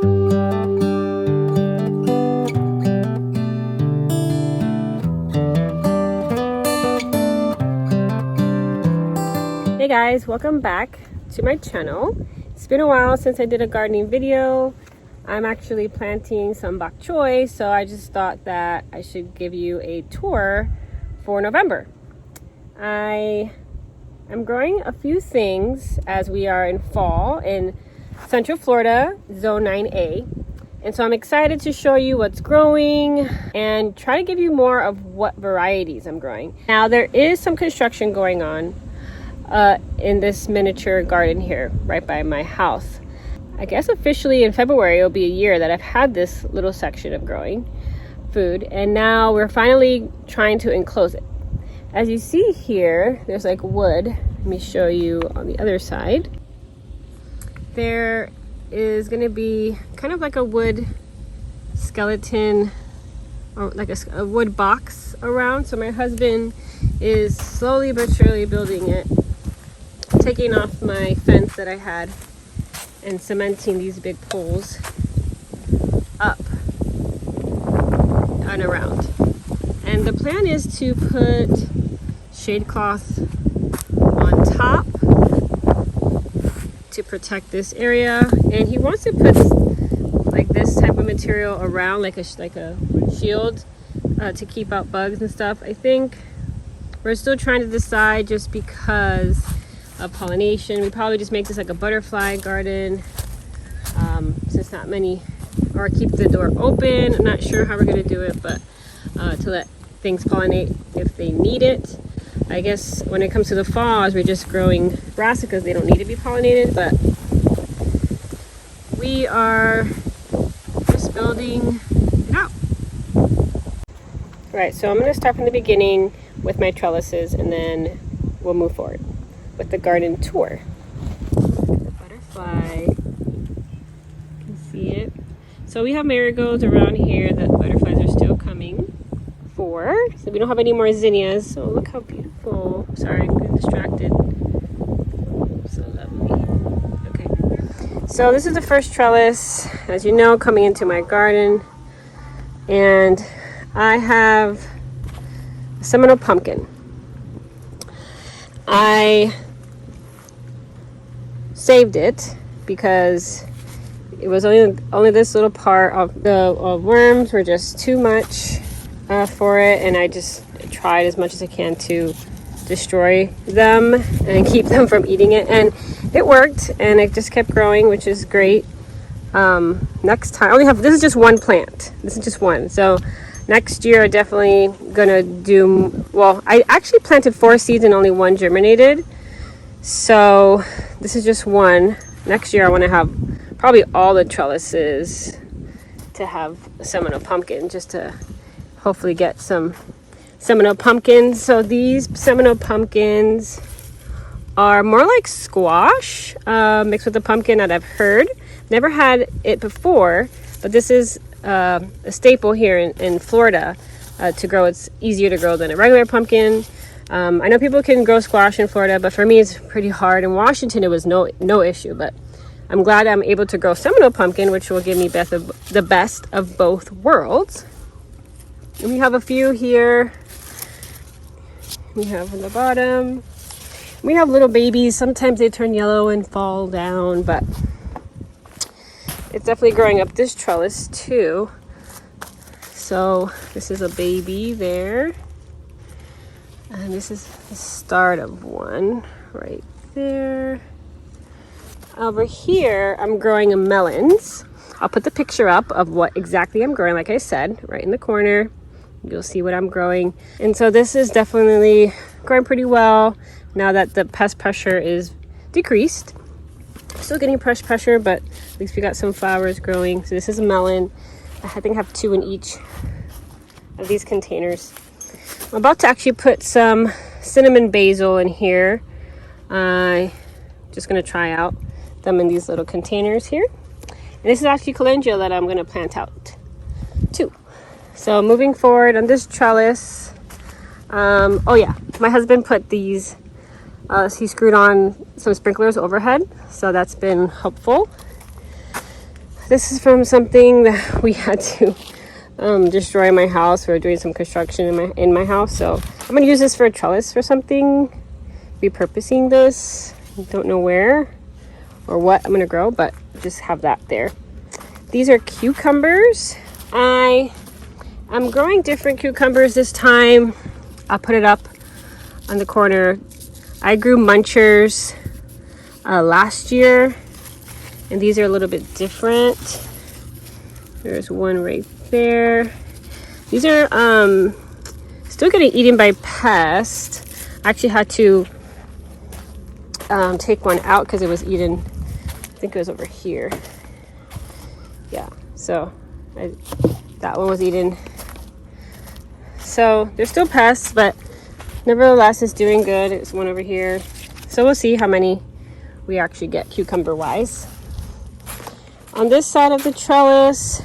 Hey guys, welcome back to my channel. It's been a while since I did a gardening video. I'm actually planting some bok choy, so I just thought that I should give you a tour for November. I am growing a few things as we are in fall in Central Florida, Zone 9A. And so I'm excited to show you what's growing and try to give you more of what varieties I'm growing. Now there is some construction going on in this miniature garden here right by my house. I guess officially in February it'll be a year that I've had this little section of growing food, and now we're finally trying to enclose it. As you see here, there's like wood. Let me show you on the other side. There is going to be kind of like a wood skeleton or like a wood box around. So my husband is slowly but surely building it, taking off my fence that I had and cementing these big poles up and around. And the plan is to put shade cloth on top to protect this area, and he wants to put like this type of material around, like a shield to keep out bugs and stuff. I think we're still trying to decide just because of pollination. We probably just make this like a butterfly garden since not many, or keep the door open. I'm not sure how we're going to do it, but to let things pollinate if they need it. I guess when it comes to the fall, as we're just growing brassicas, they don't need to be pollinated, but we are just building it out. Right, so I'm going to start from the beginning with my trellises, and then we'll move forward with the garden tour. The butterfly, you can see it. So we have marigolds around here that butterflies are still coming for. So we don't have any more zinnias. Oh, look how beautiful. Sorry, I'm getting distracted. So lovely. Okay. So this is the first trellis, as you know, coming into my garden. And I have a Seminole pumpkin. I saved it because it was only this little part of the worms were just too much for it, and I just tried as much as I can to destroy them and keep them from eating it, and it worked, and it just kept growing, which is great. Next time, this is just one plant. This is just one. So next year, I'm definitely gonna do, well, I actually planted 4 seeds and only 1 germinated. So this is just one. Next year, I want to have probably all the trellises to have a Seminole pumpkin, just to hopefully get some Seminole pumpkins. So these Seminole pumpkins are more like squash mixed with the pumpkin that I've heard. Never had it before, but this is a staple here in Florida to grow. It's easier to grow than a regular pumpkin. I know people can grow squash in Florida, but for me it's pretty hard. In Washington it was no issue, but I'm glad I'm able to grow Seminole pumpkin, which will give me the best of both worlds. And we have a few here. We have on the bottom. We have little babies. Sometimes they turn yellow and fall down, but it's definitely growing up this trellis too. So this is a baby there. And this is the start of one right there. Over here, I'm growing melons. I'll put the picture up of what exactly I'm growing, like I said, right in the corner. You'll see what I'm growing. And so this is definitely growing pretty well now that the pest pressure is decreased. Still getting pest pressure, but at least we got some flowers growing. So this is a melon. I think I have 2 in each of these containers. I'm about to actually put some cinnamon basil in here. I'm just going to try out them in these little containers here. And this is actually calendula that I'm going to plant out too. So moving forward on this trellis, oh yeah, my husband put these, he screwed on some sprinklers overhead, so that's been helpful. This is from something that we had to destroy in my house. We're doing some construction in my house, so I'm gonna use this for a trellis for something. Repurposing this. Don't know where or what I'm gonna grow, but just have that there. These are cucumbers. I'm growing different cucumbers this time. I'll put it up on the corner. I grew munchers last year, and these are a little bit different. There's one right there. These are still getting eaten by pests. I actually had to take one out because it was eaten. I think it was over here. Yeah, so that one was eaten. So there's still pests, but nevertheless it's doing good. There's one over here. So we'll see how many we actually get cucumber wise. On this side of the trellis,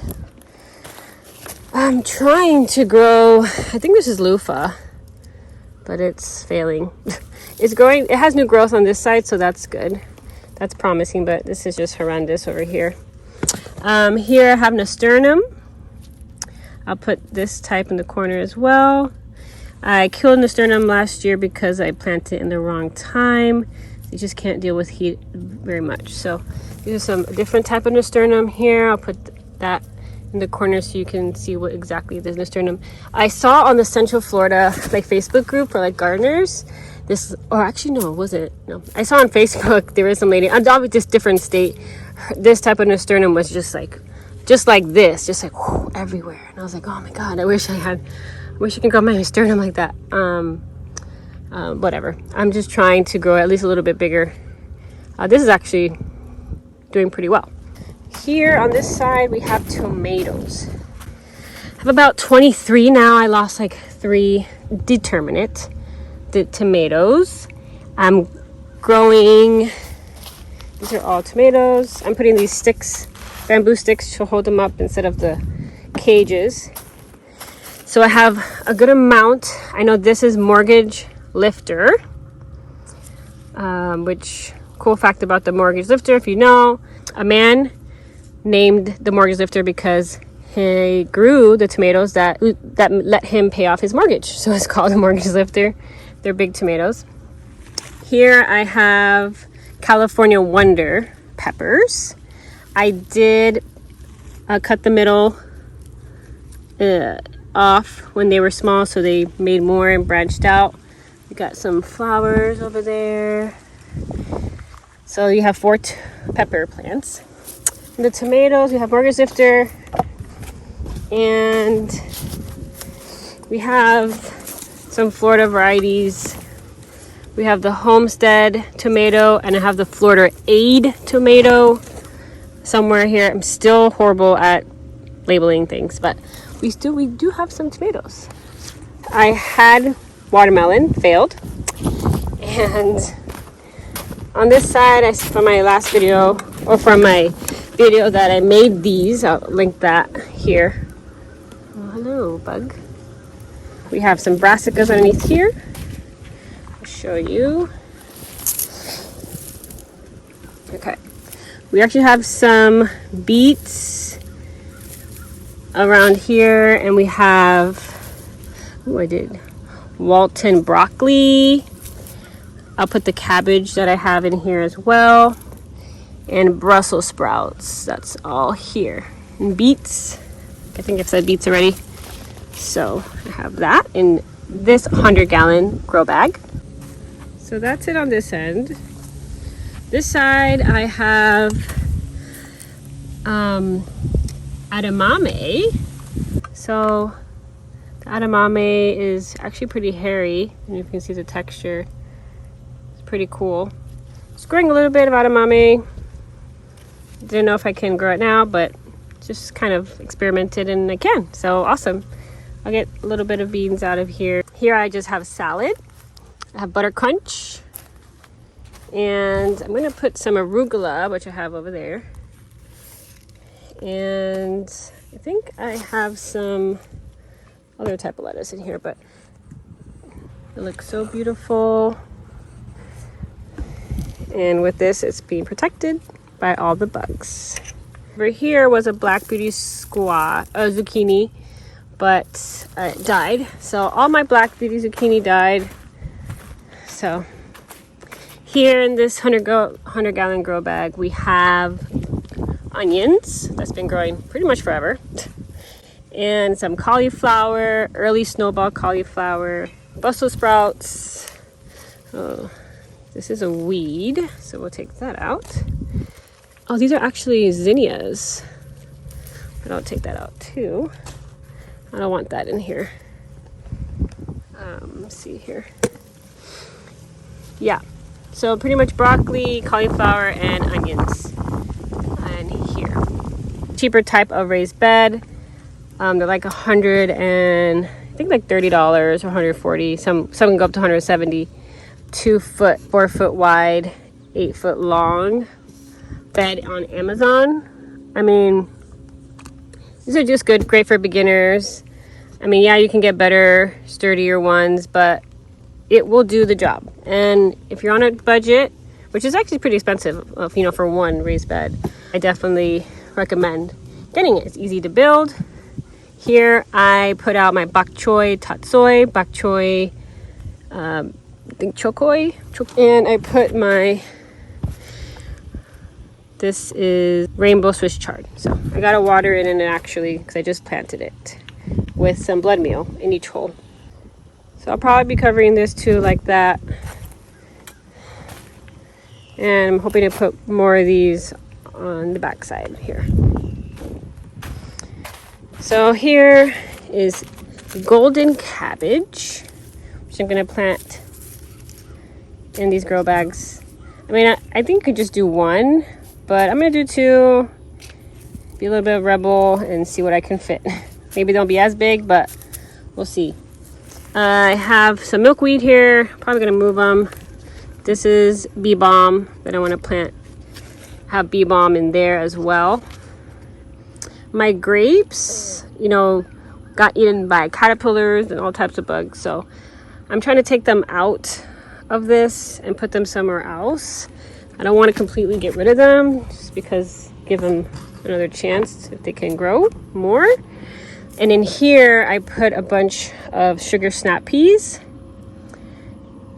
I'm trying to grow, I think this is loofah, but it's failing. It's growing, it has new growth on this side, so that's good. That's promising, but this is just horrendous over here. Here I have nasturtium. I'll put this type in the corner as well. I killed nasturtium last year because I planted it in the wrong time. You just can't deal with heat very much. So these are some different type of nasturtium here. I'll put that in the corner so you can see what exactly this nasturtium. I saw on the Central Florida like Facebook group for like gardeners. This, or actually no, was it? No, I saw on Facebook there was some lady. I'm obviously just different state. This type of nasturtium was just like this, just like whoo, everywhere. And I was like, oh my god, I wish I could grow my nasturtium like that. Whatever. I'm just trying to grow at least a little bit bigger. This is actually doing pretty well. Here on this side we have tomatoes. I have about 23 now. I lost like 3 determinate the tomatoes. I'm growing, these are all tomatoes. I'm putting these sticks, bamboo sticks, to hold them up instead of the cages. So I have a good amount. I know this is mortgage lifter, which cool fact about the mortgage lifter, if you know, a man named the mortgage lifter because he grew the tomatoes that let him pay off his mortgage. So it's called a mortgage lifter. They're big tomatoes. Here I have California Wonder peppers. I did cut the middle off when they were small, so they made more and branched out. We got some flowers over there. So you have 4 pepper plants. The tomatoes, we have mortgage lifter, and we have some Florida varieties. We have the Homestead tomato, and I have the Florida Aid tomato somewhere here. I'm still horrible at labeling things, but we do have some tomatoes. I had watermelon, failed, and on this side, from my last video, or from my video that I made these, I'll link that here. Oh, hello, bug. We have some brassicas underneath here. I'll show you. Okay. We actually have some beets around here, and we have, I did Walton broccoli. I'll put the cabbage that I have in here as well, and Brussels sprouts. That's all here. And beets. I think I've said beets already. So I have that in this 100-gallon grow bag. So that's it on this end. This side I have edamame. So the edamame is actually pretty hairy, and you can see the texture. It's pretty cool. It's growing a little bit of edamame. Didn't know if I can grow it now, but just kind of experimented, and I can. So awesome. I'll get a little bit of beans out of here. Here I just have salad. I have butter crunch. And I'm gonna put some arugula, which I have over there. And I think I have some other type of lettuce in here, but it looks so beautiful. And with this, it's being protected by all the bugs. Over here was a black beauty zucchini, but it died. So all my black beauty zucchini died. So here in this 100-gallon grow bag, we have onions that's been growing pretty much forever, and some cauliflower, early snowball cauliflower, Brussels sprouts. Oh, this is a weed, so we'll take that out. Oh, these are actually zinnias, but I'll take that out too. I don't want that in here. Let's see here. Yeah, so pretty much broccoli, cauliflower, and onions. And here, cheaper type of raised bed. They're like $100 and I think like $30 or $140. Some can go up to $170. 2 foot, 4 foot wide, 8 foot long bed on Amazon. I mean, these are just good, great for beginners. I mean, yeah, you can get better, sturdier ones, but it will do the job. And if you're on a budget, which is actually pretty expensive, you know, for one raised bed, I definitely recommend getting it. It's easy to build. Here I put out my bok choy, tatsoi, bok choy, I think chokoi, and I put my, this is rainbow Swiss chard. So I gotta water it in it actually, because I just planted it with some blood meal in each hole. So I'll probably be covering this too like that. And I'm hoping to put more of these on the back side here. So here is golden cabbage, which I'm gonna plant in these grow bags. I mean, I think you could just do one, but I'm gonna do two, be a little bit of rebel and see what I can fit. Maybe they won't be as big, but we'll see. I have some milkweed here, probably gonna move them. This is bee balm that I want to plant, have bee balm in there as well. My grapes, you know, got eaten by caterpillars and all types of bugs, so I'm trying to take them out of this and put them somewhere else. I don't want to completely get rid of them, just because give them another chance if they can grow more. And in here I put a bunch of sugar snap peas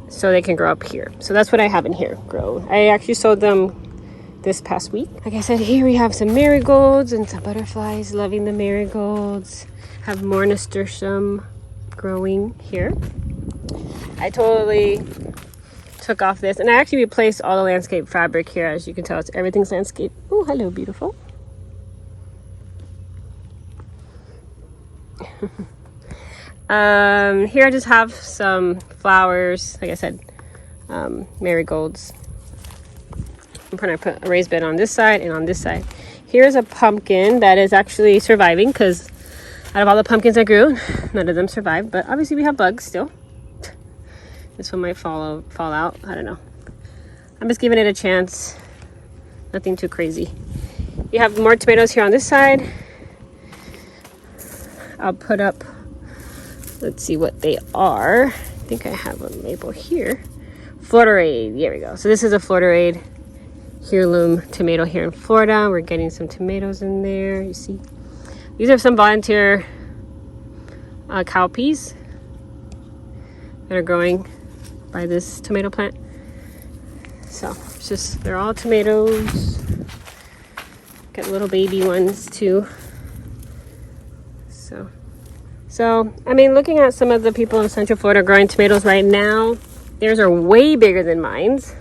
so they can grow up here. So that's what I have in here grow. I actually sowed them this past week. Like I said, here we have some marigolds and some butterflies, loving the marigolds. Have more nasturtium growing here. I totally took off this, and I actually replaced all the landscape fabric here. As you can tell, everything's landscape. Oh, hello, beautiful. Here I just have some flowers, like I said, marigolds. I'm going to put a raised bed on this side and on this side. Here's a pumpkin that is actually surviving, because out of all the pumpkins I grew, none of them survived, but obviously we have bugs still. This one might fall out. I don't know. I'm just giving it a chance. Nothing too crazy. You have more tomatoes here on this side. I'll put up, let's see what they are. I think I have a label here. Florida. There we go. So this is a Florida heirloom tomato here in Florida. We're getting some tomatoes in there. You see, these are some volunteer cowpeas that are growing by this tomato plant. So it's just, they're all tomatoes. Got little baby ones too. So I mean, looking at some of the people in Central Florida growing tomatoes right now, theirs are way bigger than mine's.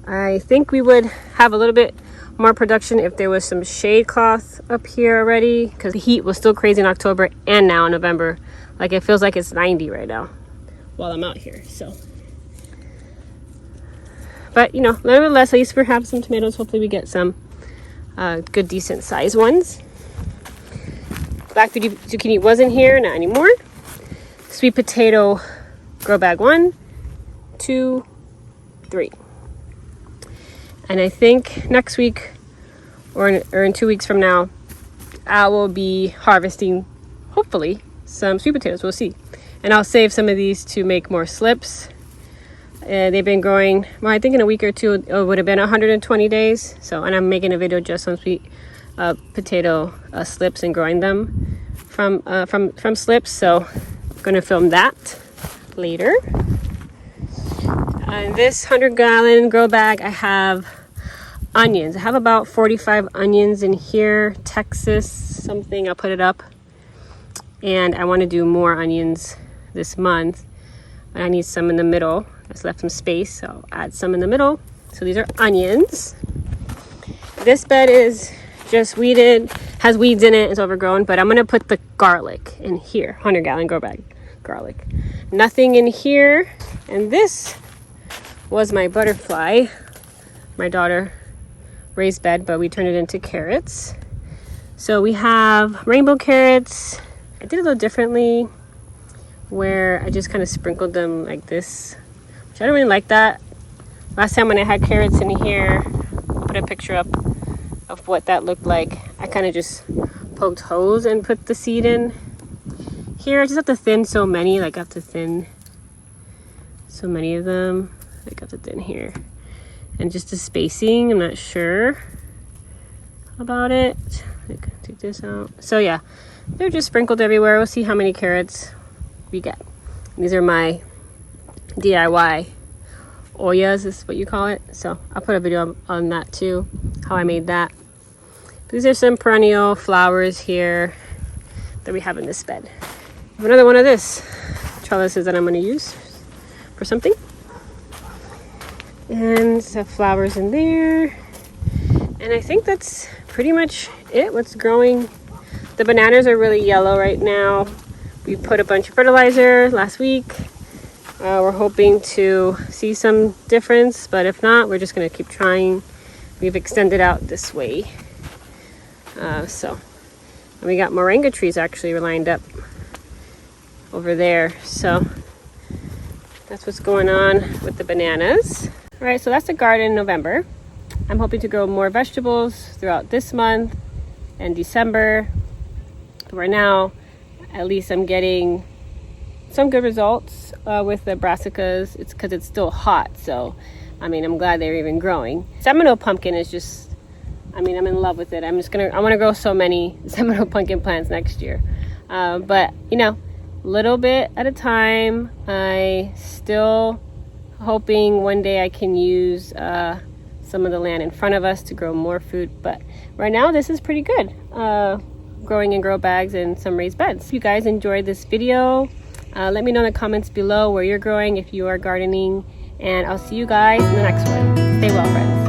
I think we would have a little bit more production if there was some shade cloth up here already, because the heat was still crazy in October and now in November. Like, it feels like it's 90 right now while I'm out here. So, but you know, nevertheless, at least we have some tomatoes. Hopefully we get some good decent size ones. Black beauty zucchini wasn't here, not anymore. Sweet potato grow bag 1, 2, 3. And I think next week or in 2 weeks from now, I will be harvesting, hopefully, some sweet potatoes. We'll see. And I'll save some of these to make more slips. They've been growing, well, I think in a week or two, it would have been 120 days. So, and I'm making a video just on potato slips and growing them from slips. So I'm going to film that later. In this 100-gallon grow bag, I have onions. I have about 45 onions in here. Texas something. I'll put it up. And I want to do more onions this month. I need some in the middle. I just left some space, so I'll add some in the middle. So these are onions. This bed is just weeded, has weeds in it, it's overgrown, but I'm gonna put the garlic in here. 100-gallon grow bag garlic. Nothing in here. And this was my butterfly. My daughter raised bed, but we turned it into carrots. So we have rainbow carrots. I did it a little differently, where I just kind of sprinkled them like this, which I don't really like that. Last time when I had carrots in here, I'll put a picture up of what that looked like. I kind of just poked holes and put the seed in. Here I just have to thin so many, like I have to thin so many of them. Like I have to thin here. And just the spacing, I'm not sure about it. Like, take this out. So yeah, they're just sprinkled everywhere. We'll see how many carrots we get. These are my DIY Oyas is what you call it. So I'll put a video on that too, how I made that. These are some perennial flowers here that we have in this bed. I have another one of this trellises that I'm going to use for something. And the flowers in there. And I think that's pretty much it, what's growing. The bananas are really yellow right now. We put a bunch of fertilizer last week. We're hoping to see some difference, but if not, we're just going to keep trying. We've extended out this way. And we got moringa trees actually lined up over there. So that's what's going on with the bananas. All right, so that's the garden in November. I'm hoping to grow more vegetables throughout this month and December. But right now, at least I'm getting some good results with the brassicas. It's because it's still hot, so I mean, I'm glad they're even growing. Seminole pumpkin is just, I mean, I'm in love with it. I want to grow so many Seminole pumpkin plants next year. But you know, little bit at a time. I still hoping one day I can use some of the land in front of us to grow more food. But right now, this is pretty good. Growing in grow bags and some raised beds. If you guys enjoyed this video, let me know in the comments below where you're growing, if you are gardening, and I'll see you guys in the next one. Stay well, friends.